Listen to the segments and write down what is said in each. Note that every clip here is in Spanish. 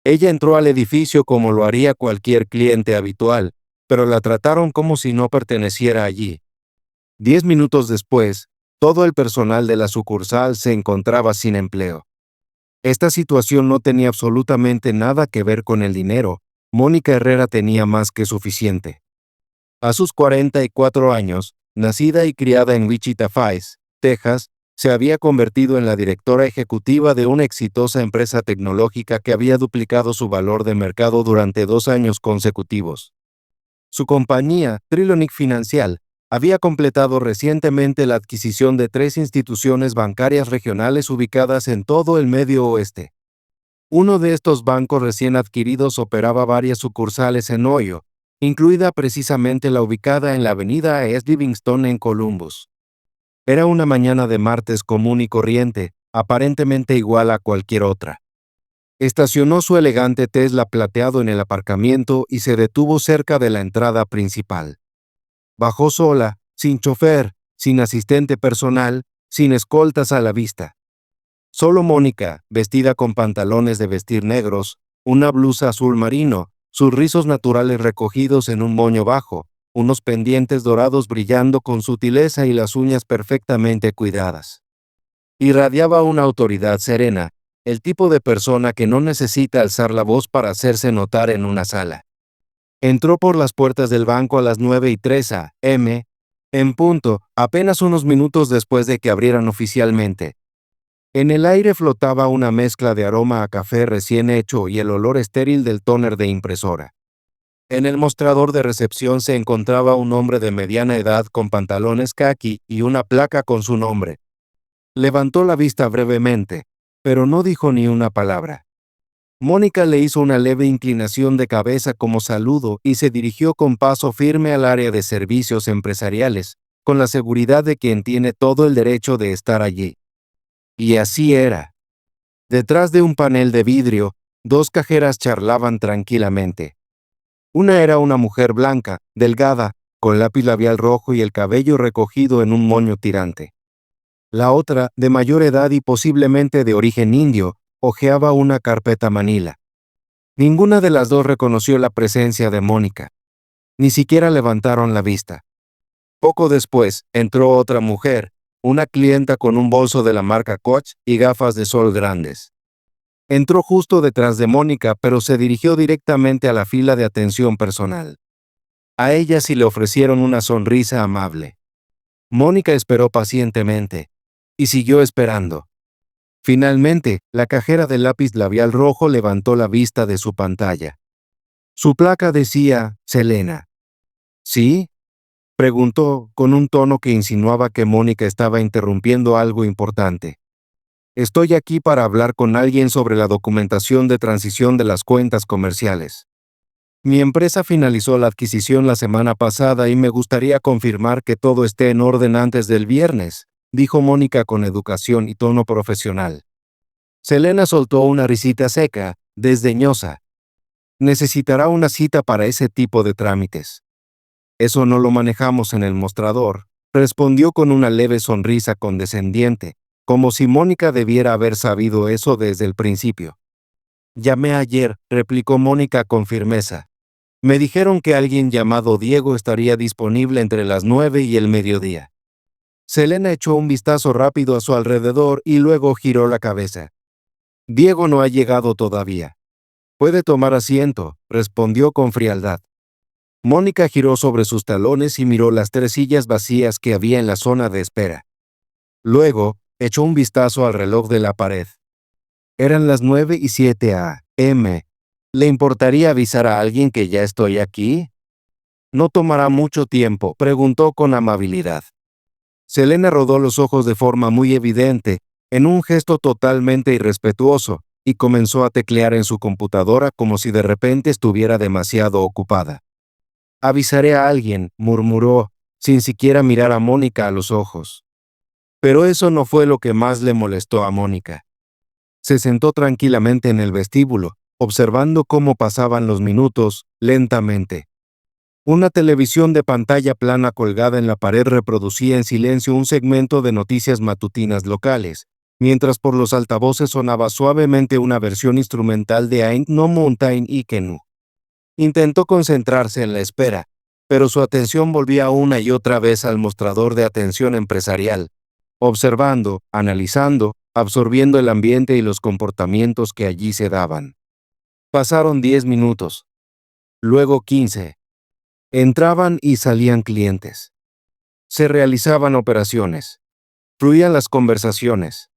Ella entró al edificio como lo haría cualquier cliente habitual, pero la trataron como si no perteneciera allí. 10 minutos después, todo el personal de la sucursal se encontraba sin empleo. Esta situación no tenía absolutamente nada que ver con el dinero. Mónica Herrera tenía más que suficiente. A sus 44 años, nacida y criada en Wichita Falls, Texas, se había convertido en la directora ejecutiva de una exitosa empresa tecnológica que había duplicado su valor de mercado durante 2 años consecutivos. Su compañía, Trilonic Financial, había completado recientemente la adquisición de 3 instituciones bancarias regionales ubicadas en todo el Medio Oeste. Uno de estos bancos recién adquiridos operaba varias sucursales en Ohio, incluida precisamente la ubicada en la avenida East Livingston en Columbus. Era una mañana de martes común y corriente, aparentemente igual a cualquier otra. Estacionó su elegante Tesla plateado en el aparcamiento y se detuvo cerca de la entrada principal. Bajó sola, sin chofer, sin asistente personal, sin escoltas a la vista. Solo Mónica, vestida con pantalones de vestir negros, una blusa azul marino, sus rizos naturales recogidos en un moño bajo, unos pendientes dorados brillando con sutileza y las uñas perfectamente cuidadas. Irradiaba una autoridad serena, el tipo de persona que no necesita alzar la voz para hacerse notar en una sala. Entró por las puertas del banco a las 9:03 a.m., en punto, apenas unos minutos después de que abrieran oficialmente. En el aire flotaba una mezcla de aroma a café recién hecho y el olor estéril del tóner de impresora. En el mostrador de recepción se encontraba un hombre de mediana edad con pantalones caqui y una placa con su nombre. Levantó la vista brevemente, pero no dijo ni una palabra. Mónica le hizo una leve inclinación de cabeza como saludo y se dirigió con paso firme al área de servicios empresariales, con la seguridad de quien tiene todo el derecho de estar allí. Y así era. Detrás de un panel de vidrio, 2 cajeras charlaban tranquilamente. Una era una mujer blanca, delgada, con lápiz labial rojo y el cabello recogido en un moño tirante. La otra, de mayor edad y posiblemente de origen indio, hojeaba una carpeta manila. Ninguna de las dos reconoció la presencia de Mónica. Ni siquiera levantaron la vista. Poco después, entró otra mujer, una clienta con un bolso de la marca Coach y gafas de sol grandes. Entró justo detrás de Mónica, pero se dirigió directamente a la fila de atención personal. A ella sí le ofrecieron una sonrisa amable. Mónica esperó pacientemente. Y siguió esperando. Finalmente, la cajera del lápiz labial rojo levantó la vista de su pantalla. Su placa decía, Selena. ¿Sí? Preguntó, con un tono que insinuaba que Mónica estaba interrumpiendo algo importante. Estoy aquí para hablar con alguien sobre la documentación de transición de las cuentas comerciales. Mi empresa finalizó la adquisición la semana pasada y me gustaría confirmar que todo esté en orden antes del viernes, dijo Mónica con educación y tono profesional. Selena soltó una risita seca, desdeñosa. Necesitará una cita para ese tipo de trámites. Eso no lo manejamos en el mostrador, respondió con una leve sonrisa condescendiente, como si Mónica debiera haber sabido eso desde el principio. Llamé ayer, replicó Mónica con firmeza. Me dijeron que alguien llamado Diego estaría disponible entre las 9 y el mediodía. Selena echó un vistazo rápido a su alrededor y luego giró la cabeza. Diego no ha llegado todavía. Puede tomar asiento, respondió con frialdad. Mónica giró sobre sus talones y miró las 3 sillas vacías que había en la zona de espera. Luego, echó un vistazo al reloj de la pared. Eran las 9:07 a.m. ¿Le importaría avisar a alguien que ya estoy aquí? No tomará mucho tiempo, preguntó con amabilidad. Selena rodó los ojos de forma muy evidente, en un gesto totalmente irrespetuoso, y comenzó a teclear en su computadora como si de repente estuviera demasiado ocupada. Avisaré a alguien, murmuró, sin siquiera mirar a Mónica a los ojos. Pero eso no fue lo que más le molestó a Mónica. Se sentó tranquilamente en el vestíbulo, observando cómo pasaban los minutos, lentamente. Una televisión de pantalla plana colgada en la pared reproducía en silencio un segmento de noticias matutinas locales, mientras por los altavoces sonaba suavemente una versión instrumental de Ain't No Mountain Ikenu. Intentó concentrarse en la espera, pero su atención volvía una y otra vez al mostrador de atención empresarial, observando, analizando, absorbiendo el ambiente y los comportamientos que allí se daban. Pasaron 10 minutos. Luego 15. Entraban y salían clientes. Se realizaban operaciones. Fluían las conversaciones.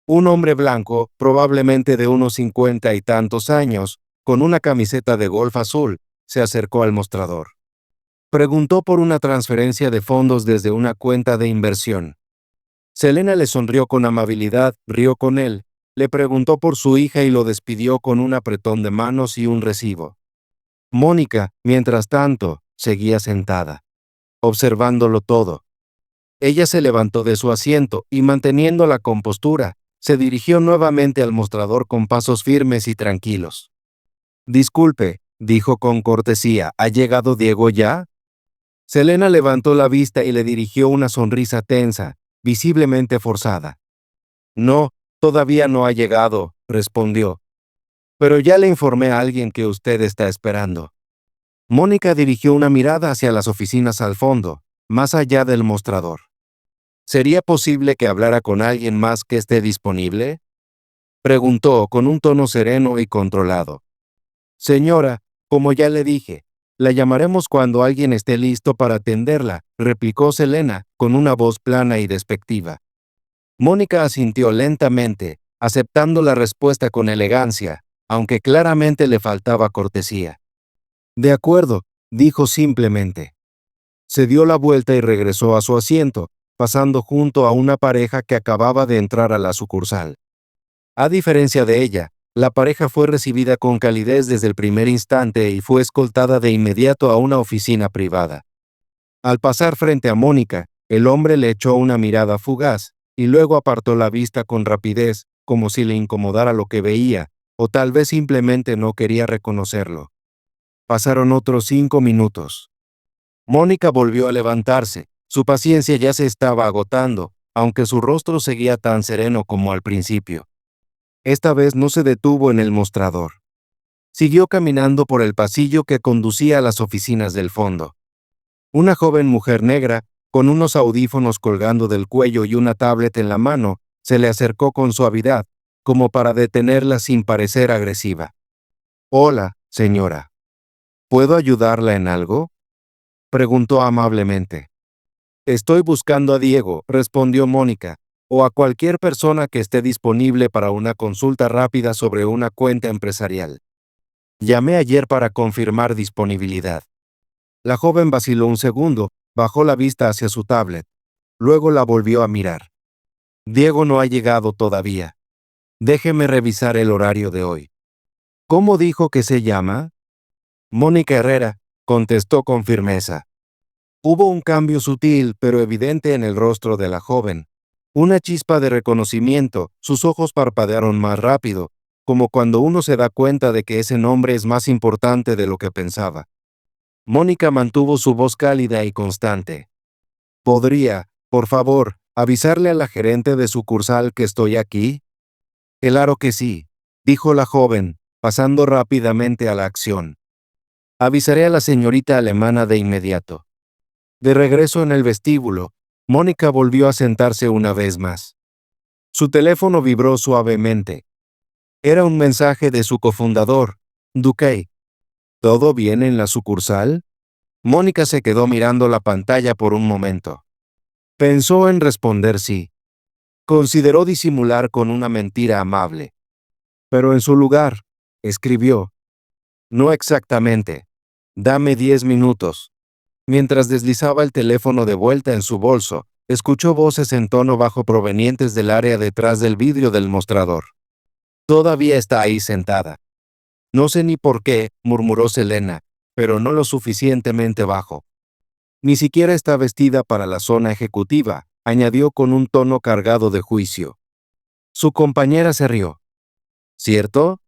Un hombre blanco, probablemente de unos 50 y tantos años, con una camiseta de golf azul, se acercó al mostrador. Preguntó por una transferencia de fondos desde una cuenta de inversión. Selena le sonrió con amabilidad, rió con él, le preguntó por su hija y lo despidió con un apretón de manos y un recibo. Mónica, mientras tanto, seguía sentada, observándolo todo. Ella se levantó de su asiento y, manteniendo la compostura, se dirigió nuevamente al mostrador con pasos firmes y tranquilos. «Disculpe», dijo con cortesía, «¿ha llegado Diego ya?» Selena levantó la vista y le dirigió una sonrisa tensa, visiblemente forzada. «No, todavía no ha llegado», respondió. «Pero ya le informé a alguien que usted está esperando». Mónica dirigió una mirada hacia las oficinas al fondo, más allá del mostrador. «¿Sería posible que hablara con alguien más que esté disponible?», preguntó con un tono sereno y controlado. «Señora, como ya le dije, la llamaremos cuando alguien esté listo para atenderla», replicó Selena, con una voz plana y despectiva. Mónica asintió lentamente, aceptando la respuesta con elegancia, aunque claramente le faltaba cortesía. «De acuerdo», dijo simplemente. Se dio la vuelta y regresó a su asiento, pasando junto a una pareja que acababa de entrar a la sucursal. A diferencia de ella, la pareja fue recibida con calidez desde el primer instante y fue escoltada de inmediato a una oficina privada. Al pasar frente a Mónica, el hombre le echó una mirada fugaz, y luego apartó la vista con rapidez, como si le incomodara lo que veía, o tal vez simplemente no quería reconocerlo. Pasaron otros 5 minutos. Mónica volvió a levantarse. Su paciencia ya se estaba agotando, aunque su rostro seguía tan sereno como al principio. Esta vez no se detuvo en el mostrador. Siguió caminando por el pasillo que conducía a las oficinas del fondo. Una joven mujer negra, con unos audífonos colgando del cuello y una tablet en la mano, se le acercó con suavidad, como para detenerla sin parecer agresiva. «Hola, señora. ¿Puedo ayudarla en algo?», preguntó amablemente. «Estoy buscando a Diego», respondió Mónica, «o a cualquier persona que esté disponible para una consulta rápida sobre una cuenta empresarial. Llamé ayer para confirmar disponibilidad». La joven vaciló un segundo, bajó la vista hacia su tablet. Luego la volvió a mirar. «Diego no ha llegado todavía. Déjeme revisar el horario de hoy». «¿Cómo dijo que se llama?» «Mónica Herrera», contestó con firmeza. Hubo un cambio sutil pero evidente en el rostro de la joven. Una chispa de reconocimiento, sus ojos parpadearon más rápido, como cuando uno se da cuenta de que ese nombre es más importante de lo que pensaba. Mónica mantuvo su voz cálida y constante. «¿Podría, por favor, avisarle a la gerente de sucursal que estoy aquí?» «Claro que sí», dijo la joven, pasando rápidamente a la acción. «Avisaré a la señorita alemana de inmediato». De regreso en el vestíbulo, Mónica volvió a sentarse una vez más. Su teléfono vibró suavemente. Era un mensaje de su cofundador, Duque. «¿Todo bien en la sucursal?». Mónica se quedó mirando la pantalla por un momento. Pensó en responder sí. Consideró disimular con una mentira amable. Pero en su lugar, escribió: «No exactamente. Dame 10 minutos». Mientras deslizaba el teléfono de vuelta en su bolso, escuchó voces en tono bajo provenientes del área detrás del vidrio del mostrador. «Todavía está ahí sentada». «No sé ni por qué», murmuró Selena, pero no lo suficientemente bajo. «Ni siquiera está vestida para la zona ejecutiva», añadió con un tono cargado de juicio. Su compañera se rió. «¿Cierto?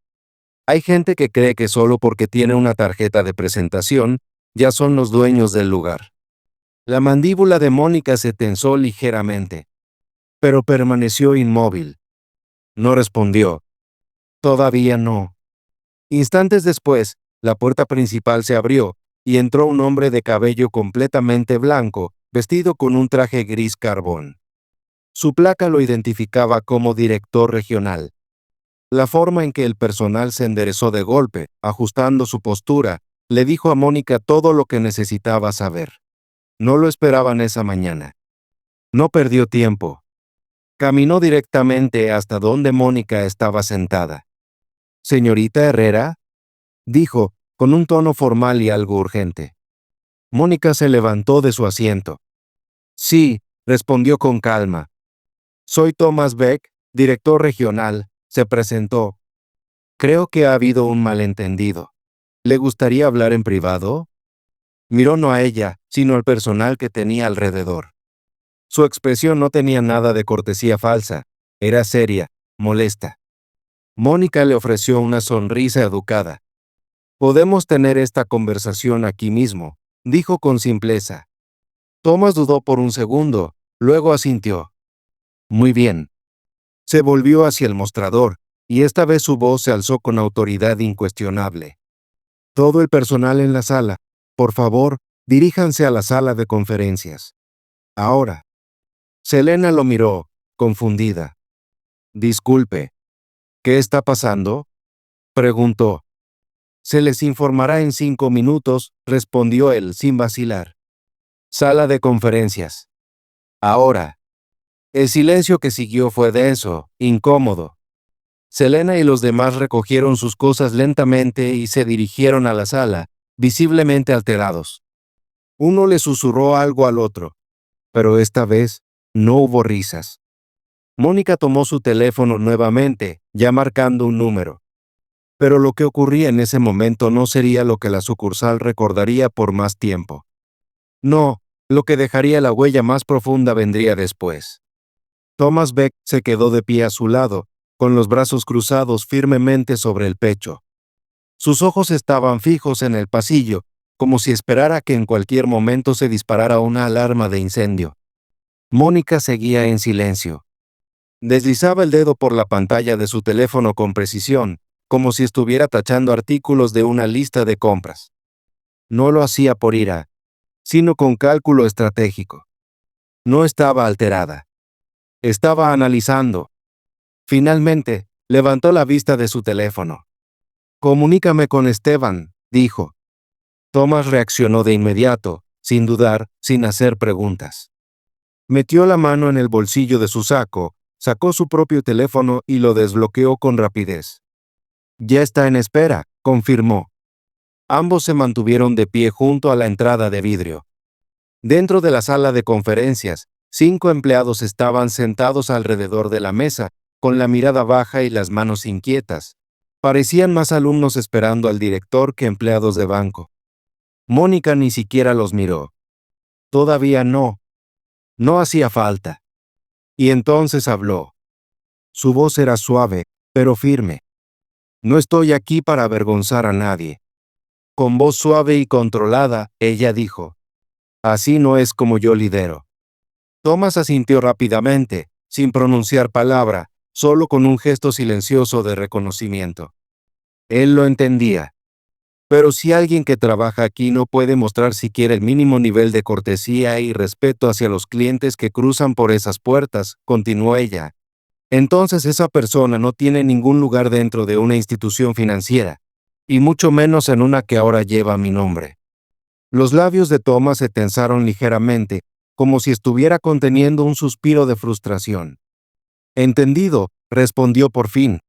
Hay gente que cree que solo porque tiene una tarjeta de presentación, ya son los dueños del lugar». La mandíbula de Mónica se tensó ligeramente, pero permaneció inmóvil. No respondió. Todavía no. Instantes después, la puerta principal se abrió, y entró un hombre de cabello completamente blanco, vestido con un traje gris carbón. Su placa lo identificaba como director regional. La forma en que el personal se enderezó de golpe, ajustando su postura, le dijo a Mónica todo lo que necesitaba saber. No lo esperaban esa mañana. No perdió tiempo. Caminó directamente hasta donde Mónica estaba sentada. «Señorita Herrera», dijo, con un tono formal y algo urgente. Mónica se levantó de su asiento. «Sí», respondió con calma. «Soy Thomas Beck, director regional», se presentó. «Creo que ha habido un malentendido. ¿Le gustaría hablar en privado?». Miró no a ella, sino al personal que tenía alrededor. Su expresión no tenía nada de cortesía falsa. Era seria, molesta. Mónica le ofreció una sonrisa educada. «Podemos tener esta conversación aquí mismo», dijo con simpleza. Thomas dudó por un segundo, luego asintió. «Muy bien». Se volvió hacia el mostrador, y esta vez su voz se alzó con autoridad incuestionable. «Todo el personal en la sala, por favor, diríjanse a la sala de conferencias. Ahora». Selena lo miró, confundida. «Disculpe, ¿qué está pasando?», preguntó. «Se les informará en 5 minutos», respondió él sin vacilar. «Sala de conferencias. Ahora». El silencio que siguió fue denso, incómodo. Selena y los demás recogieron sus cosas lentamente y se dirigieron a la sala, visiblemente alterados. Uno le susurró algo al otro, pero esta vez no hubo risas. Mónica tomó su teléfono nuevamente, ya marcando un número. Pero lo que ocurría en ese momento no sería lo que la sucursal recordaría por más tiempo. No, lo que dejaría la huella más profunda vendría después. Thomas Beck se quedó de pie a su lado, con los brazos cruzados firmemente sobre el pecho. Sus ojos estaban fijos en el pasillo, como si esperara que en cualquier momento se disparara una alarma de incendio. Mónica seguía en silencio. Deslizaba el dedo por la pantalla de su teléfono con precisión, como si estuviera tachando artículos de una lista de compras. No lo hacía por ira, sino con cálculo estratégico. No estaba alterada. Estaba analizando. Finalmente, levantó la vista de su teléfono. «Comunícame con Esteban», dijo. Thomas reaccionó de inmediato, sin dudar, sin hacer preguntas. Metió la mano en el bolsillo de su saco, sacó su propio teléfono y lo desbloqueó con rapidez. «Ya está en espera», confirmó. Ambos se mantuvieron de pie junto a la entrada de vidrio. Dentro de la sala de conferencias, 5 empleados estaban sentados alrededor de la mesa, con la mirada baja y las manos inquietas. Parecían más alumnos esperando al director que empleados de banco. Mónica ni siquiera los miró. Todavía no. No hacía falta. Y entonces habló. Su voz era suave, pero firme. «No estoy aquí para avergonzar a nadie». Con voz suave y controlada, ella dijo. «Así no es como yo lidero». Thomas asintió rápidamente, sin pronunciar palabra, solo con un gesto silencioso de reconocimiento. Él lo entendía. «Pero si alguien que trabaja aquí no puede mostrar siquiera el mínimo nivel de cortesía y respeto hacia los clientes que cruzan por esas puertas», continuó ella, «entonces esa persona no tiene ningún lugar dentro de una institución financiera, y mucho menos en una que ahora lleva mi nombre». Los labios de Thomas se tensaron ligeramente, como si estuviera conteniendo un suspiro de frustración. «Entendido», respondió por fin.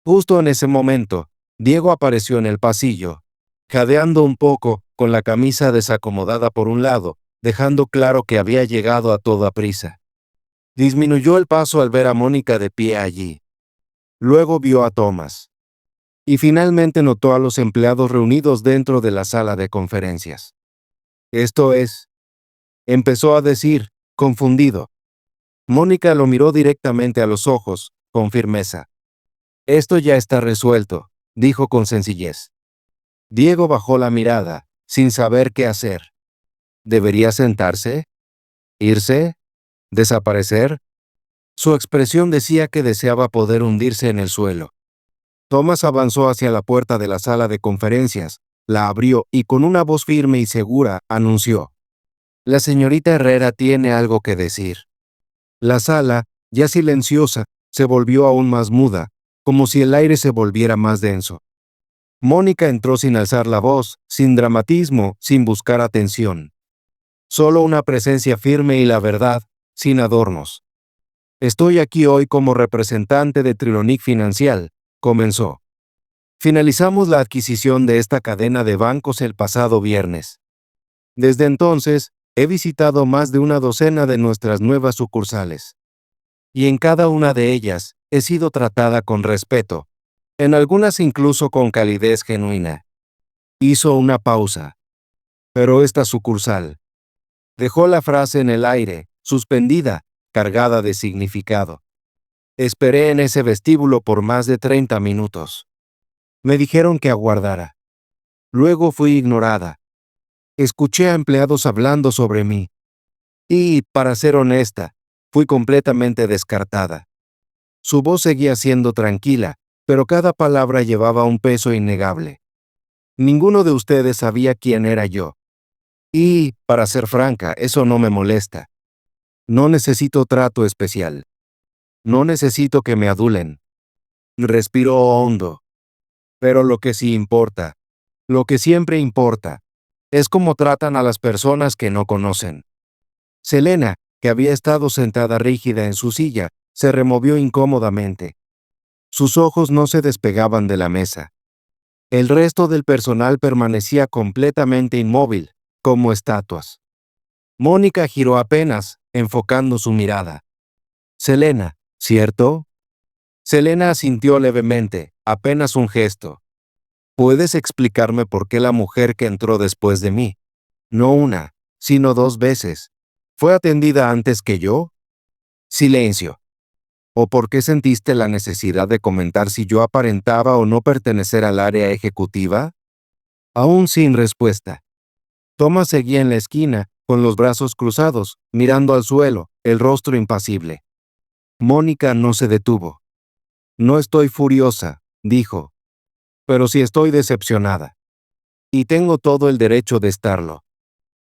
Justo en ese momento, Diego apareció en el pasillo, jadeando un poco, con la camisa desacomodada por un lado, dejando claro que había llegado a toda prisa. Disminuyó el paso al ver a Mónica de pie allí. Luego vio a Thomas. Y finalmente notó a los empleados reunidos dentro de la sala de conferencias. «Esto es», empezó a decir, confundido. Mónica lo miró directamente a los ojos, con firmeza. «Esto ya está resuelto», dijo con sencillez. Diego bajó la mirada, sin saber qué hacer. ¿Debería sentarse? ¿Irse? ¿Desaparecer? Su expresión decía que deseaba poder hundirse en el suelo. Thomas avanzó hacia la puerta de la sala de conferencias, la abrió y con una voz firme y segura anunció: «La señorita Herrera tiene algo que decir». La sala, ya silenciosa, se volvió aún más muda, como si el aire se volviera más denso. Mónica entró sin alzar la voz, sin dramatismo, sin buscar atención. Solo una presencia firme y la verdad, sin adornos. «Estoy aquí hoy como representante de Trilonic Financial», comenzó. «Finalizamos la adquisición de esta cadena de bancos el pasado viernes. Desde entonces, he visitado más de una docena de nuestras nuevas sucursales. Y en cada una de ellas, he sido tratada con respeto, en algunas incluso con calidez genuina». Hizo una pausa. «Pero esta sucursal». Dejó la frase en el aire, suspendida, cargada de significado. «Esperé en ese vestíbulo por más de 30 minutos. Me dijeron que aguardara. Luego fui ignorada. Escuché a empleados hablando sobre mí. Y, para ser honesta, fui completamente descartada». Su voz seguía siendo tranquila, pero cada palabra llevaba un peso innegable. «Ninguno de ustedes sabía quién era yo. Y, para ser franca, eso no me molesta. No necesito trato especial. No necesito que me adulen». Respiró hondo. «Pero lo que sí importa, lo que siempre importa, es cómo tratan a las personas que no conocen». Selena, que había estado sentada rígida en su silla, se removió incómodamente. Sus ojos no se despegaban de la mesa. El resto del personal permanecía completamente inmóvil, como estatuas. Mónica giró apenas, enfocando su mirada. «Selena, ¿cierto?». Selena asintió levemente, apenas un gesto. «¿Puedes explicarme por qué la mujer que entró después de mí, no una, sino 2 veces, fue atendida antes que yo?» Silencio. «¿O por qué sentiste la necesidad de comentar si yo aparentaba o no pertenecer al área ejecutiva?» Aún sin respuesta. Thomas seguía en la esquina, con los brazos cruzados, mirando al suelo, el rostro impasible. Mónica no se detuvo. «No estoy furiosa», dijo, «pero sí estoy decepcionada. Y tengo todo el derecho de estarlo».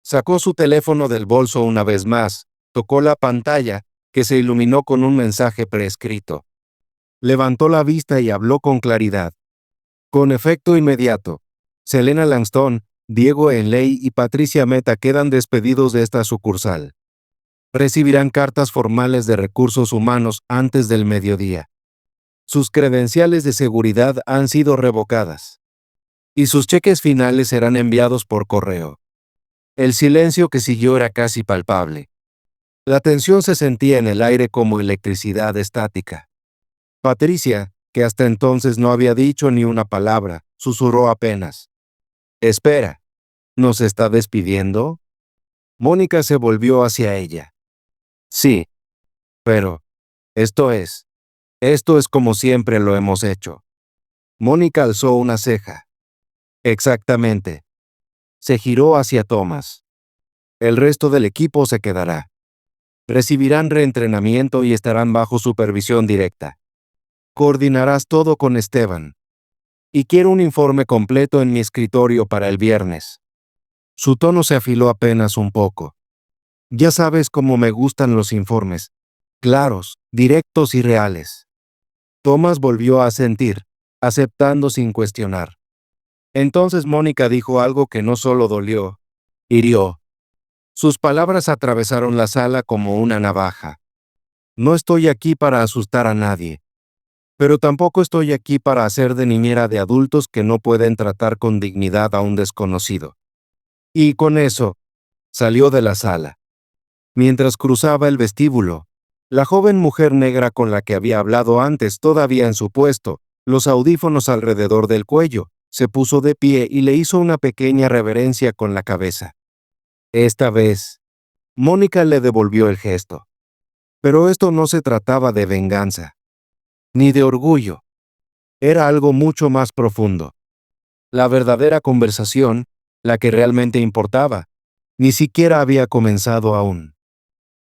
Sacó su teléfono del bolso una vez más, tocó la pantalla, que se iluminó con un mensaje preescrito. Levantó la vista y habló con claridad. «Con efecto inmediato, Selena Langston, Diego Henley y Patricia Meta quedan despedidos de esta sucursal. Recibirán cartas formales de recursos humanos antes del mediodía. Sus credenciales de seguridad han sido revocadas. Y sus cheques finales serán enviados por correo». El silencio que siguió era casi palpable. La tensión se sentía en el aire como electricidad estática. Patricia, que hasta entonces no había dicho ni una palabra, susurró apenas: «Espera, ¿nos está despidiendo?». Mónica se volvió hacia ella. «Sí. Pero, esto es como siempre lo hemos hecho». Mónica alzó una ceja. «Exactamente». Se giró hacia Thomas. «El resto del equipo se quedará. Recibirán reentrenamiento y estarán bajo supervisión directa. Coordinarás todo con Esteban. Y quiero un informe completo en mi escritorio para el viernes». Su tono se afiló apenas un poco. «Ya sabes cómo me gustan los informes. Claros, directos y reales». Thomas volvió a asentir, aceptando sin cuestionar. Entonces Mónica dijo algo que no solo dolió, hirió. Sus palabras atravesaron la sala como una navaja. «No estoy aquí para asustar a nadie. Pero tampoco estoy aquí para hacer de niñera de adultos que no pueden tratar con dignidad a un desconocido». Y con eso, salió de la sala. Mientras cruzaba el vestíbulo, la joven mujer negra con la que había hablado antes todavía en su puesto, los audífonos alrededor del cuello, se puso de pie y le hizo una pequeña reverencia con la cabeza. Esta vez, Mónica le devolvió el gesto. Pero esto no se trataba de venganza, ni de orgullo. Era algo mucho más profundo. La verdadera conversación, la que realmente importaba, ni siquiera había comenzado aún.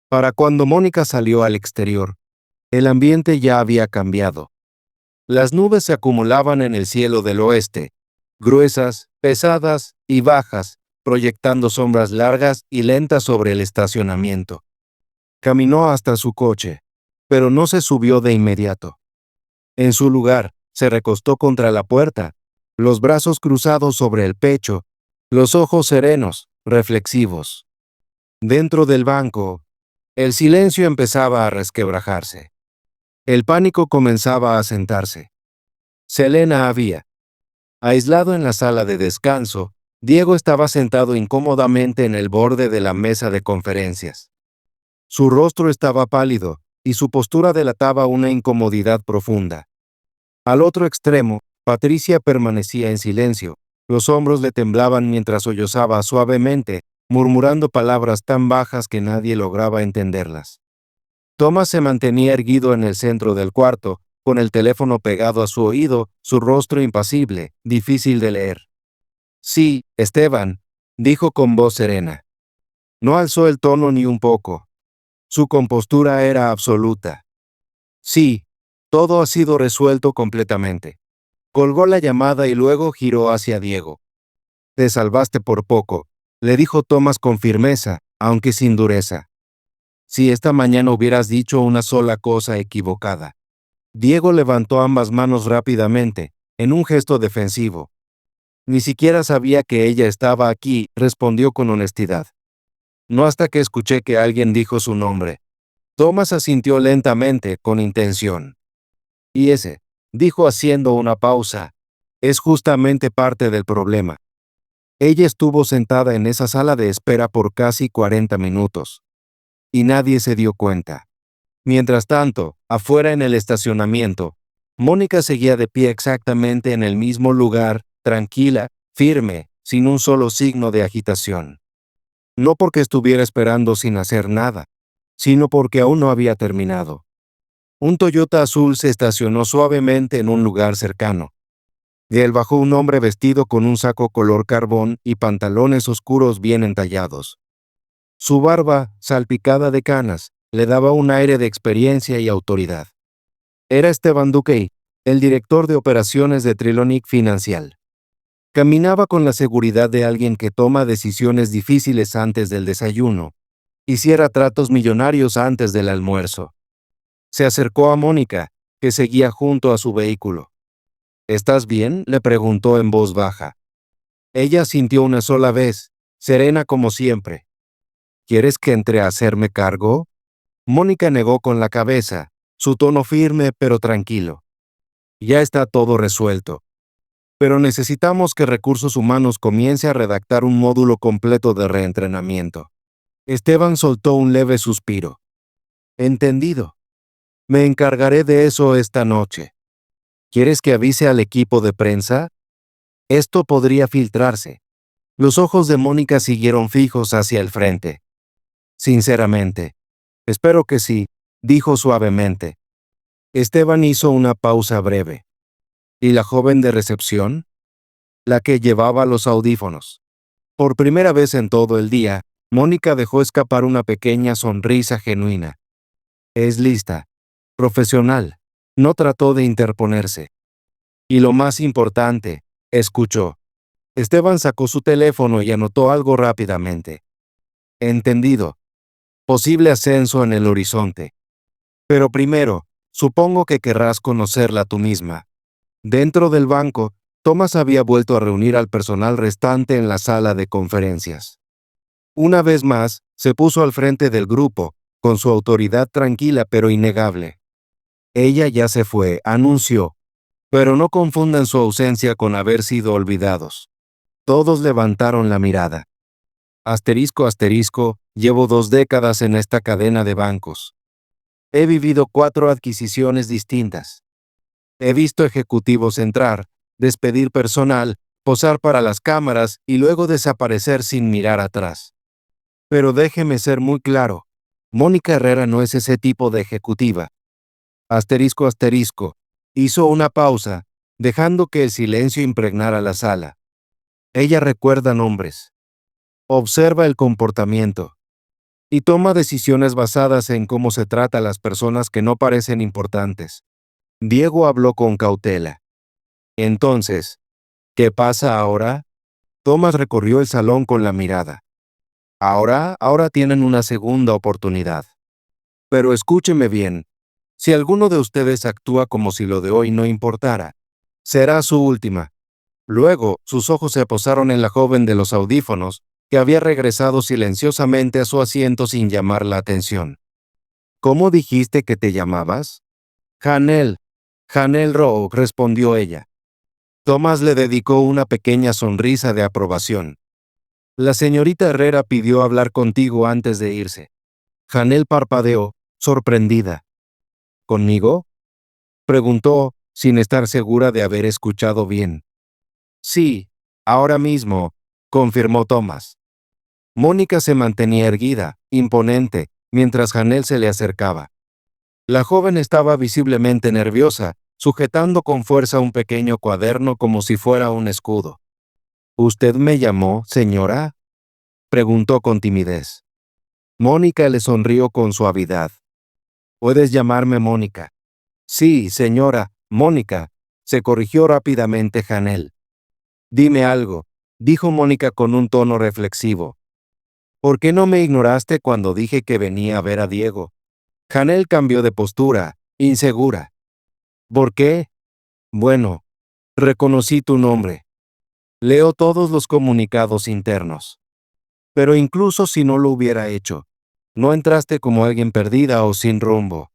Para cuando Mónica salió al exterior, El ambiente ya había cambiado. Las nubes se acumulaban en el cielo del oeste, gruesas, pesadas y bajas, proyectando sombras largas y lentas sobre el estacionamiento. Caminó hasta su coche, pero no se subió de inmediato. En su lugar, se recostó contra la puerta, los brazos cruzados sobre el pecho, los ojos serenos, reflexivos. Dentro del banco, el silencio empezaba a resquebrajarse. El pánico comenzaba a sentarse. Selena había. Aislado en la sala de descanso, Diego estaba sentado incómodamente en el borde de la mesa de conferencias. Su rostro estaba pálido, y su postura delataba una incomodidad profunda. Al otro extremo, Patricia permanecía en silencio. Los hombros le temblaban mientras sollozaba suavemente, murmurando palabras tan bajas que nadie lograba entenderlas. Thomas se mantenía erguido en el centro del cuarto, con el teléfono pegado a su oído, su rostro impasible, difícil de leer. Sí, Esteban, dijo con voz serena. No alzó el tono ni un poco. Su compostura era absoluta. Sí, todo ha sido resuelto completamente. Colgó la llamada y luego giró hacia Diego. Te salvaste por poco, le dijo Thomas con firmeza, aunque sin dureza. Si esta mañana hubieras dicho una sola cosa equivocada. Diego levantó ambas manos rápidamente, en un gesto defensivo. Ni siquiera sabía que ella estaba aquí, respondió con honestidad. No hasta que escuché que alguien dijo su nombre. Thomas asintió lentamente, con intención. Y ese, dijo haciendo una pausa, es justamente parte del problema. Ella estuvo sentada en esa sala de espera por casi 40 minutos. Y nadie se dio cuenta. Mientras tanto, afuera en el estacionamiento, Mónica seguía de pie exactamente en el mismo lugar, tranquila, firme, sin un solo signo de agitación. No porque estuviera esperando sin hacer nada, sino porque aún no había terminado. Un Toyota azul se estacionó suavemente en un lugar cercano. De él bajó un hombre vestido con un saco color carbón y pantalones oscuros bien entallados. Su barba, salpicada de canas, le daba un aire de experiencia y autoridad. Era Esteban Duque, el director de operaciones de Trilonic Financial. Caminaba con la seguridad de alguien que toma decisiones difíciles antes del desayuno, y cierra tratos millonarios antes del almuerzo. Se acercó a Mónica, que seguía junto a su vehículo. ¿Estás bien?, le preguntó en voz baja. Ella sintió una sola vez, serena como siempre. ¿Quieres que entre a hacerme cargo? Mónica negó con la cabeza, su tono firme pero tranquilo. Ya está todo resuelto. Pero necesitamos que Recursos Humanos comience a redactar un módulo completo de reentrenamiento. Esteban soltó un leve suspiro. Entendido. Me encargaré de eso esta noche. ¿Quieres que avise al equipo de prensa? Esto podría filtrarse. Los ojos de Mónica siguieron fijos hacia el frente. Sinceramente. Espero que sí, dijo suavemente. Esteban hizo una pausa breve. ¿Y la joven de recepción? La que llevaba los audífonos. Por primera vez en todo el día, Mónica dejó escapar una pequeña sonrisa genuina. Es lista. Profesional. No trató de interponerse. Y lo más importante, escuchó. Esteban sacó su teléfono y anotó algo rápidamente. Entendido. Posible ascenso en el horizonte. Pero primero, supongo que querrás conocerla tú misma. Dentro del banco, Thomas había vuelto a reunir al personal restante en la sala de conferencias. Una vez más, se puso al frente del grupo, con su autoridad tranquila pero innegable. Ella ya se fue, anunció. Pero no confundan su ausencia con haber sido olvidados. Todos levantaron la mirada. Asterisco, asterisco, llevo 2 décadas en esta cadena de bancos. He vivido 4 adquisiciones distintas. He visto ejecutivos entrar, despedir personal, posar para las cámaras y luego desaparecer sin mirar atrás. Pero déjeme ser muy claro, Mónica Herrera no es ese tipo de ejecutiva. Asterisco, asterisco, hizo una pausa, dejando que el silencio impregnara la sala. Ella recuerda nombres. Observa el comportamiento. y toma decisiones basadas en cómo se trata a las personas que no parecen importantes. Diego habló con cautela. Entonces, ¿qué pasa ahora? Thomas recorrió el salón con la mirada. Ahora tienen una segunda oportunidad. Pero escúcheme bien. Si alguno de ustedes actúa como si lo de hoy no importara, será su última. Luego, sus ojos se posaron en la joven de los audífonos, que había regresado silenciosamente a su asiento sin llamar la atención. ¿Cómo dijiste que te llamabas? Janel. Janel Rowe, respondió ella. Thomas le dedicó una pequeña sonrisa de aprobación. La señorita Herrera pidió hablar contigo antes de irse. Janel parpadeó, sorprendida. ¿Conmigo? Preguntó, sin estar segura de haber escuchado bien. Sí, ahora mismo, confirmó Thomas. Mónica se mantenía erguida, imponente, mientras Janel se le acercaba. La joven estaba visiblemente nerviosa, sujetando con fuerza un pequeño cuaderno como si fuera un escudo. ¿Usted me llamó, señora? Preguntó con timidez. Mónica le sonrió con suavidad. Puedes llamarme Mónica. Sí, señora, Mónica, se corrigió rápidamente Janel. Dime algo, dijo Mónica con un tono reflexivo. ¿Por qué no me ignoraste cuando dije que venía a ver a Diego? Janel cambió de postura, insegura. ¿Por qué? Bueno, reconocí tu nombre. Leo todos los comunicados internos. Pero incluso si no lo hubiera hecho, no entraste como alguien perdida o sin rumbo.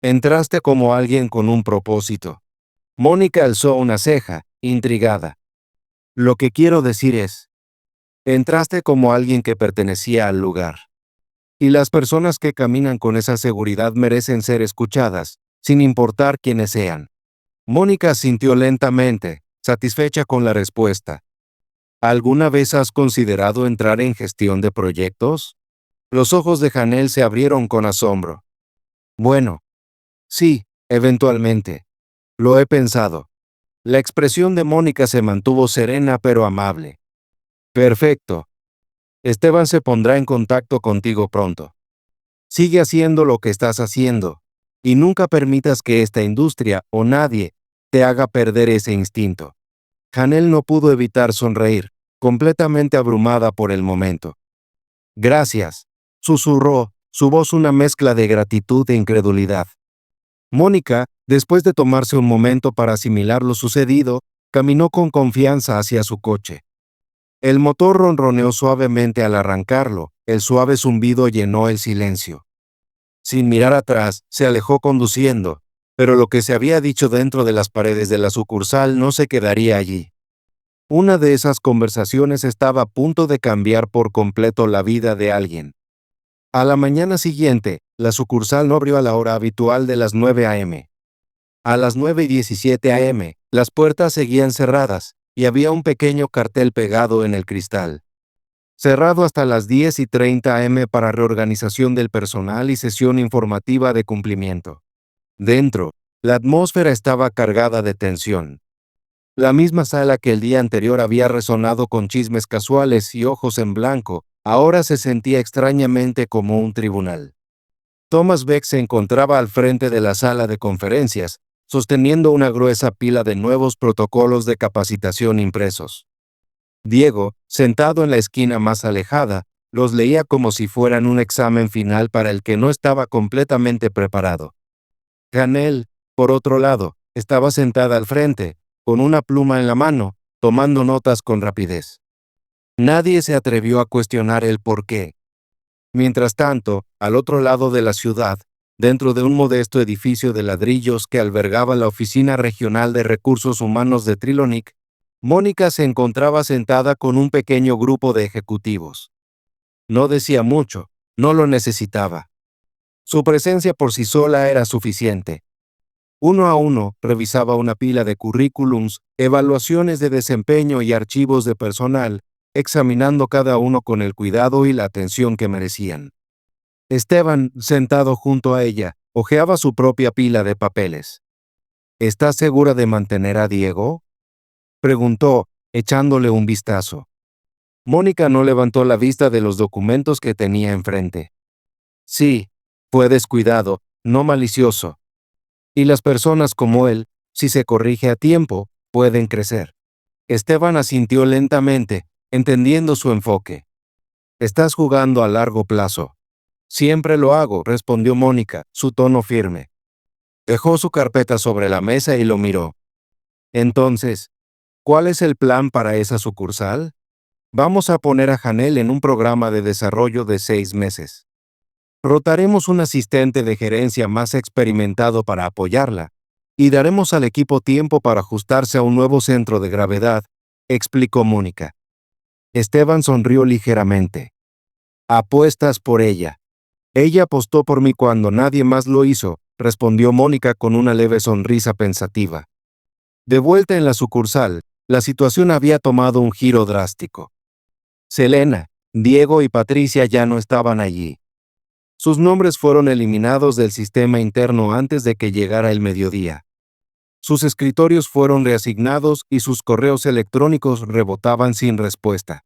Entraste como alguien con un propósito. Mónica alzó una ceja, intrigada. Lo que quiero decir es, entraste como alguien que pertenecía al lugar. Y las personas que caminan con esa seguridad merecen ser escuchadas, sin importar quiénes sean. Mónica asintió lentamente, satisfecha con la respuesta. ¿Alguna vez has considerado entrar en gestión de proyectos? Los ojos de Janel se abrieron con asombro. Bueno, sí, eventualmente. Lo he pensado. La expresión de Mónica se mantuvo serena pero amable. Perfecto. Esteban se pondrá en contacto contigo pronto. Sigue haciendo lo que estás haciendo, y nunca permitas que esta industria o nadie te haga perder ese instinto. Janel no pudo evitar sonreír, completamente abrumada por el momento. Gracias, susurró, su voz una mezcla de gratitud e incredulidad. Mónica, después de tomarse un momento para asimilar lo sucedido, caminó con confianza hacia su coche. El motor ronroneó suavemente al arrancarlo, el suave zumbido llenó el silencio. Sin mirar atrás, se alejó conduciendo, pero lo que se había dicho dentro de las paredes de la sucursal no se quedaría allí. Una de esas conversaciones estaba a punto de cambiar por completo la vida de alguien. A la mañana siguiente, la sucursal no abrió a la hora habitual de las 9 a.m. A las 9:17 a.m., las puertas seguían cerradas, y había un pequeño cartel pegado en el cristal. Cerrado hasta las 10:30 a.m. para reorganización del personal y sesión informativa de cumplimiento. Dentro, la atmósfera estaba cargada de tensión. La misma sala que el día anterior había resonado con chismes casuales y ojos en blanco, ahora se sentía extrañamente como un tribunal. Thomas Beck se encontraba al frente de la sala de conferencias, sosteniendo una gruesa pila de nuevos protocolos de capacitación impresos. Diego, sentado en la esquina más alejada, los leía como si fueran un examen final para el que no estaba completamente preparado. Janel, por otro lado, estaba sentada al frente, con una pluma en la mano, tomando notas con rapidez. Nadie se atrevió a cuestionar el porqué. Mientras tanto, al otro lado de la ciudad, dentro de un modesto edificio de ladrillos que albergaba la Oficina Regional de Recursos Humanos de Trilonic, Mónica se encontraba sentada con un pequeño grupo de ejecutivos. No decía mucho, no lo necesitaba. Su presencia por sí sola era suficiente. Uno a uno, revisaba una pila de currículums, evaluaciones de desempeño y archivos de personal, examinando cada uno con el cuidado y la atención que merecían. Esteban, sentado junto a ella, hojeaba su propia pila de papeles. ¿Estás segura de mantener a Diego?, preguntó, echándole un vistazo. Mónica no levantó la vista de los documentos que tenía enfrente. Sí, fue descuidado, no malicioso. Y las personas como él, si se corrige a tiempo, pueden crecer. Esteban asintió lentamente, entendiendo su enfoque. Estás jugando a largo plazo. Siempre lo hago, respondió Mónica, su tono firme. Dejó su carpeta sobre la mesa y lo miró. Entonces, ¿cuál es el plan para esa sucursal? Vamos a poner a Janel en un programa de desarrollo de 6 meses. Rotaremos un asistente de gerencia más experimentado para apoyarla, y daremos al equipo tiempo para ajustarse a un nuevo centro de gravedad, explicó Mónica. Esteban sonrió ligeramente. Apuestas por ella. Ella apostó por mí cuando nadie más lo hizo, respondió Mónica con una leve sonrisa pensativa. De vuelta en la sucursal, la situación había tomado un giro drástico. Selena, Diego y Patricia ya no estaban allí. Sus nombres fueron eliminados del sistema interno antes de que llegara el mediodía. Sus escritorios fueron reasignados y sus correos electrónicos rebotaban sin respuesta.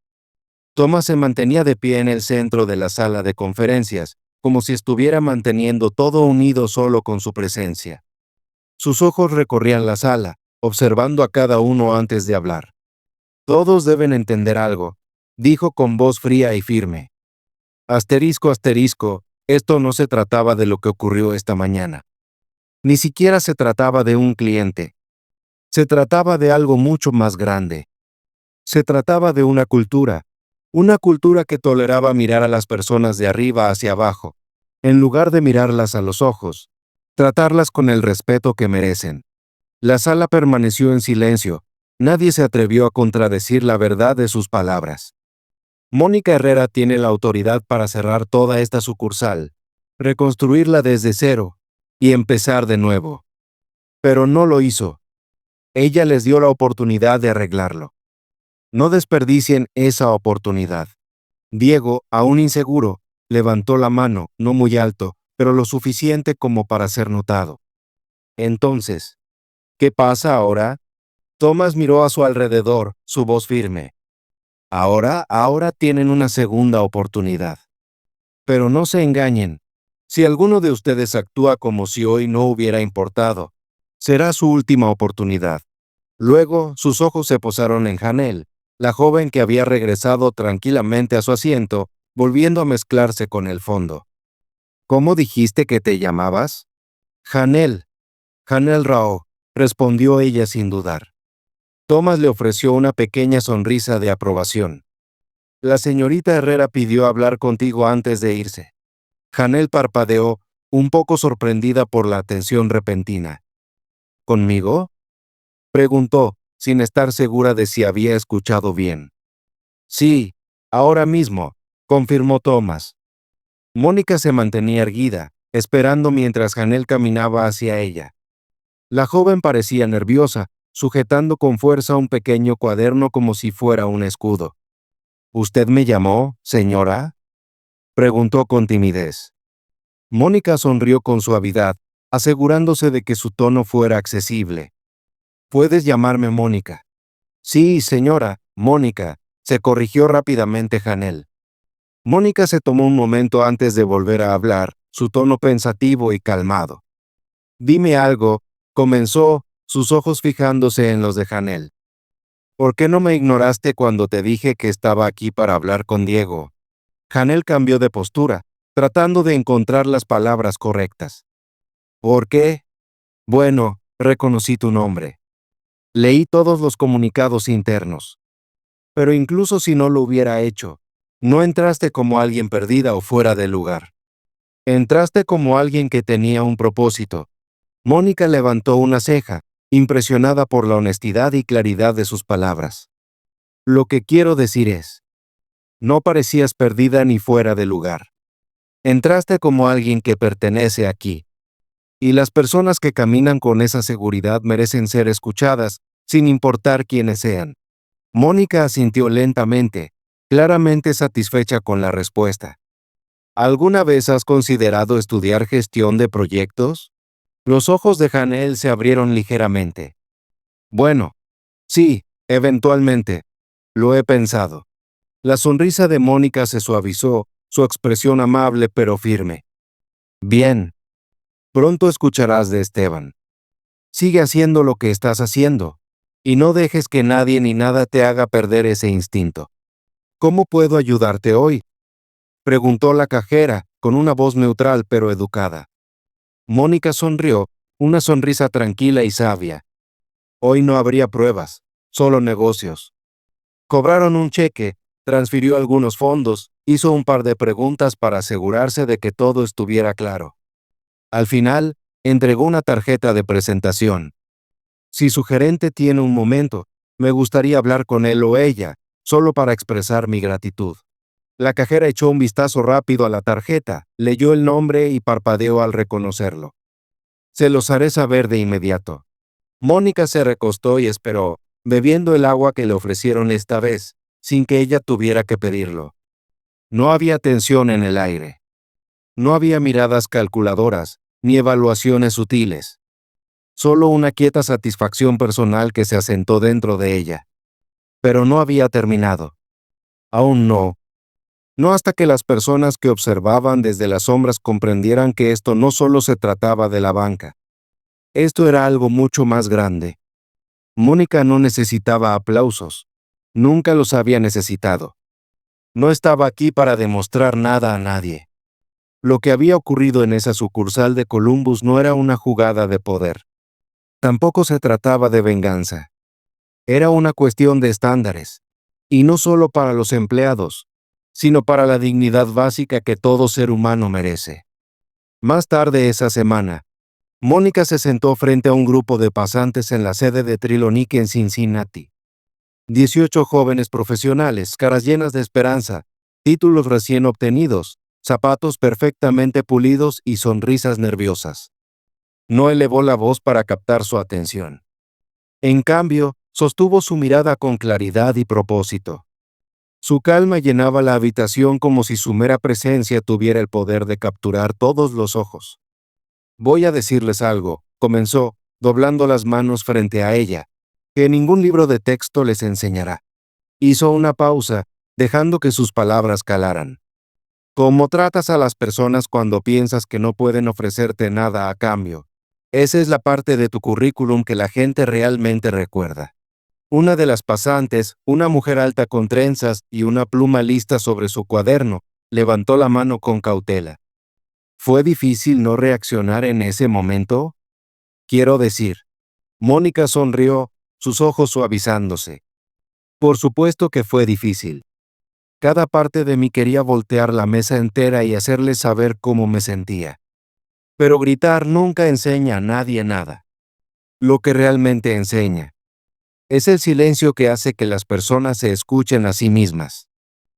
Thomas se mantenía de pie en el centro de la sala de conferencias, como si estuviera manteniendo todo unido solo con su presencia. Sus ojos recorrían la sala, observando a cada uno antes de hablar. Todos deben entender algo, dijo con voz fría y firme. Asterisco, asterisco, esto no se trataba de lo que ocurrió esta mañana. Ni siquiera se trataba de un cliente. Se trataba de algo mucho más grande. Se trataba de una cultura que toleraba mirar a las personas de arriba hacia abajo, en lugar de mirarlas a los ojos, tratarlas con el respeto que merecen. La sala permaneció en silencio, nadie se atrevió a contradecir la verdad de sus palabras. Mónica Herrera tiene la autoridad para cerrar toda esta sucursal, reconstruirla desde cero y empezar de nuevo. Pero no lo hizo. Ella les dio la oportunidad de arreglarlo. No desperdicien esa oportunidad. Diego, aún inseguro, levantó la mano, no muy alto, pero lo suficiente como para ser notado. Entonces, ¿qué pasa ahora? Thomas miró a su alrededor, su voz firme. Ahora tienen una segunda oportunidad. Pero no se engañen. Si alguno de ustedes actúa como si hoy no hubiera importado, será su última oportunidad. Luego, sus ojos se posaron en Janel, la joven que había regresado tranquilamente a su asiento, volviendo a mezclarse con el fondo. ¿Cómo dijiste que te llamabas? Janel. Janel Rao, respondió ella sin dudar. Thomas le ofreció una pequeña sonrisa de aprobación. La señorita Herrera pidió hablar contigo antes de irse. Janel parpadeó, un poco sorprendida por la atención repentina. ¿Conmigo? Preguntó, sin estar segura de si había escuchado bien. Sí, ahora mismo, confirmó Thomas. Mónica se mantenía erguida, esperando mientras Janel caminaba hacia ella. La joven parecía nerviosa, sujetando con fuerza un pequeño cuaderno como si fuera un escudo. ¿Usted me llamó, señora? Preguntó con timidez. Mónica sonrió con suavidad, asegurándose de que su tono fuera accesible. Puedes llamarme Mónica. Sí, señora, Mónica, se corrigió rápidamente Janel. Mónica se tomó un momento antes de volver a hablar, su tono pensativo y calmado. Dime algo, comenzó, sus ojos fijándose en los de Janel. ¿Por qué no me ignoraste cuando te dije que estaba aquí para hablar con Diego? Janel cambió de postura, tratando de encontrar las palabras correctas. ¿Por qué? Bueno, reconocí tu nombre. Leí todos los comunicados internos. Pero incluso si no lo hubiera hecho, no entraste como alguien perdida o fuera de lugar. Entraste como alguien que tenía un propósito. Mónica levantó una ceja, impresionada por la honestidad y claridad de sus palabras. Lo que quiero decir es, no parecías perdida ni fuera de lugar. Entraste como alguien que pertenece aquí. Y las personas que caminan con esa seguridad merecen ser escuchadas, sin importar quiénes sean. Mónica asintió lentamente, claramente satisfecha con la respuesta. ¿Alguna vez has considerado estudiar gestión de proyectos? Los ojos de Janel se abrieron ligeramente. Bueno, sí, eventualmente. Lo he pensado. La sonrisa de Mónica se suavizó, su expresión amable pero firme. Bien. Pronto escucharás de Esteban. Sigue haciendo lo que estás haciendo. Y no dejes que nadie ni nada te haga perder ese instinto. ¿Cómo puedo ayudarte hoy?, preguntó la cajera, con una voz neutral pero educada. Mónica sonrió, una sonrisa tranquila y sabia. Hoy no habría pruebas, solo negocios. Cobraron un cheque, transfirió algunos fondos, hizo un par de preguntas para asegurarse de que todo estuviera claro. Al final, entregó una tarjeta de presentación. Si su gerente tiene un momento, me gustaría hablar con él o ella, solo para expresar mi gratitud. La cajera echó un vistazo rápido a la tarjeta, leyó el nombre y parpadeó al reconocerlo. Se los haré saber de inmediato. Mónica se recostó y esperó, bebiendo el agua que le ofrecieron esta vez, sin que ella tuviera que pedirlo. No había tensión en el aire. No había miradas calculadoras, ni evaluaciones sutiles. Solo una quieta satisfacción personal que se asentó dentro de ella. Pero no había terminado. Aún no. No hasta que las personas que observaban desde las sombras comprendieran que esto no solo se trataba de la banca. Esto era algo mucho más grande. Mónica no necesitaba aplausos. Nunca los había necesitado. No estaba aquí para demostrar nada a nadie. Lo que había ocurrido en esa sucursal de Columbus no era una jugada de poder. Tampoco se trataba de venganza. Era una cuestión de estándares. Y no solo para los empleados, sino para la dignidad básica que todo ser humano merece. Más tarde esa semana, Mónica se sentó frente a un grupo de pasantes en la sede de Trilonic en Cincinnati. 18 jóvenes profesionales, caras llenas de esperanza, títulos recién obtenidos, zapatos perfectamente pulidos y sonrisas nerviosas. No elevó la voz para captar su atención. En cambio, sostuvo su mirada con claridad y propósito. Su calma llenaba la habitación como si su mera presencia tuviera el poder de capturar todos los ojos. Voy a decirles algo, comenzó, doblando las manos frente a ella, que ningún libro de texto les enseñará. Hizo una pausa, dejando que sus palabras calaran. ¿Cómo tratas a las personas cuando piensas que no pueden ofrecerte nada a cambio? Esa es la parte de tu currículum que la gente realmente recuerda. Una de las pasantes, una mujer alta con trenzas y una pluma lista sobre su cuaderno, levantó la mano con cautela. ¿Fue difícil no reaccionar en ese momento? Quiero decir. Mónica sonrió, sus ojos suavizándose. Por supuesto que fue difícil. Cada parte de mí quería voltear la mesa entera y hacerles saber cómo me sentía. Pero gritar nunca enseña a nadie nada. Lo que realmente enseña es el silencio que hace que las personas se escuchen a sí mismas.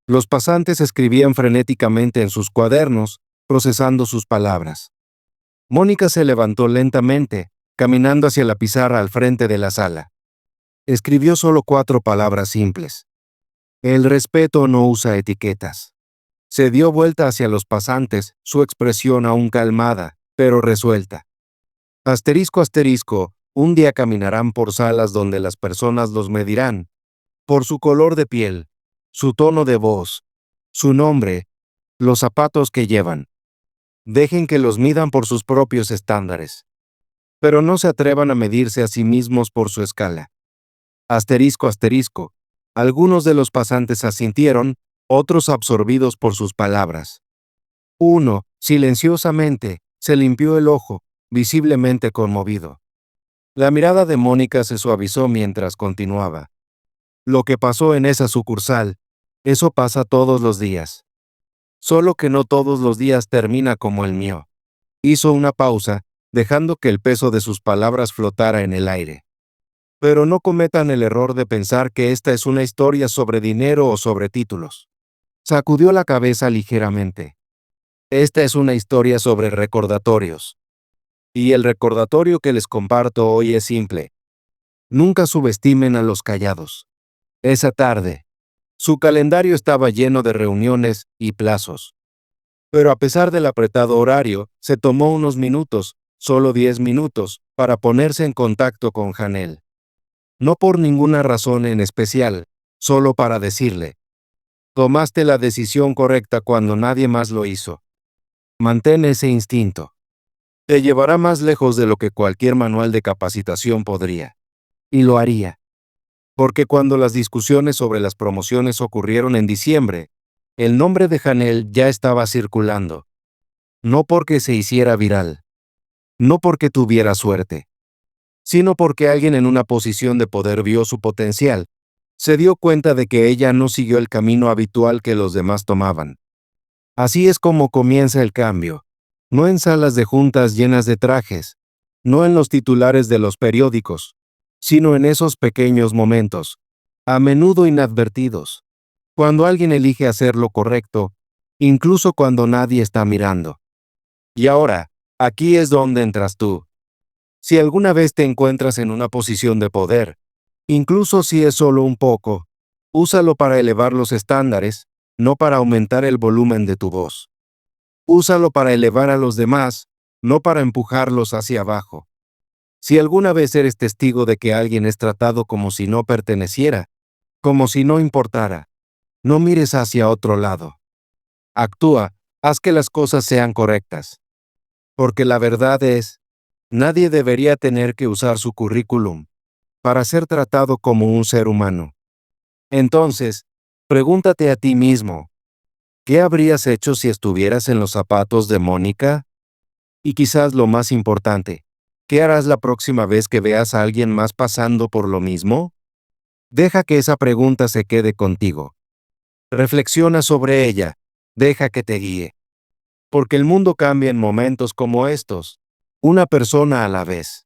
Los pasantes escribían frenéticamente en sus cuadernos, procesando sus palabras. Mónica se levantó lentamente, caminando hacia la pizarra al frente de la sala. Escribió solo 4 palabras simples. El respeto no usa etiquetas. Se dio vuelta hacia los pasantes, su expresión aún calmada, pero resuelta. Asterisco asterisco, un día caminarán por salas donde las personas los medirán, por su color de piel, su tono de voz, su nombre, los zapatos que llevan. Dejen que los midan por sus propios estándares. Pero no se atrevan a medirse a sí mismos por su escala. Asterisco asterisco. Algunos de los pasantes asintieron, otros absorbidos por sus palabras. Uno, silenciosamente, se limpió el ojo, visiblemente conmovido. La mirada de Mónica se suavizó mientras continuaba. Lo que pasó en esa sucursal, eso pasa todos los días. Solo que no todos los días termina como el mío. Hizo una pausa, dejando que el peso de sus palabras flotara en el aire. Pero no cometan el error de pensar que esta es una historia sobre dinero o sobre títulos. Sacudió la cabeza ligeramente. Esta es una historia sobre recordatorios. Y el recordatorio que les comparto hoy es simple. Nunca subestimen a los callados. Esa tarde, su calendario estaba lleno de reuniones y plazos. Pero a pesar del apretado horario, se tomó unos minutos, solo 10 minutos, para ponerse en contacto con Janelle. No por ninguna razón en especial, solo para decirle: Tomaste la decisión correcta cuando nadie más lo hizo. Mantén ese instinto. Te llevará más lejos de lo que cualquier manual de capacitación podría. Y lo haría. Porque cuando las discusiones sobre las promociones ocurrieron en diciembre, el nombre de Janelle ya estaba circulando. No porque se hiciera viral. No porque tuviera suerte. Sino porque alguien en una posición de poder vio su potencial. Se dio cuenta de que ella no siguió el camino habitual que los demás tomaban. Así es como comienza el cambio. No en salas de juntas llenas de trajes, no en los titulares de los periódicos, sino en esos pequeños momentos, a menudo inadvertidos, cuando alguien elige hacer lo correcto, incluso cuando nadie está mirando. Y ahora, aquí es donde entras tú. Si alguna vez te encuentras en una posición de poder, incluso si es solo un poco, úsalo para elevar los estándares, no para aumentar el volumen de tu voz. Úsalo para elevar a los demás, no para empujarlos hacia abajo. Si alguna vez eres testigo de que alguien es tratado como si no perteneciera, como si no importara, no mires hacia otro lado. Actúa, haz que las cosas sean correctas. Porque la verdad es, nadie debería tener que usar su currículum para ser tratado como un ser humano. Entonces, pregúntate a ti mismo, ¿qué habrías hecho si estuvieras en los zapatos de Mónica? Y quizás lo más importante, ¿qué harás la próxima vez que veas a alguien más pasando por lo mismo? Deja que esa pregunta se quede contigo. Reflexiona sobre ella. Deja que te guíe. Porque el mundo cambia en momentos como estos, una persona a la vez.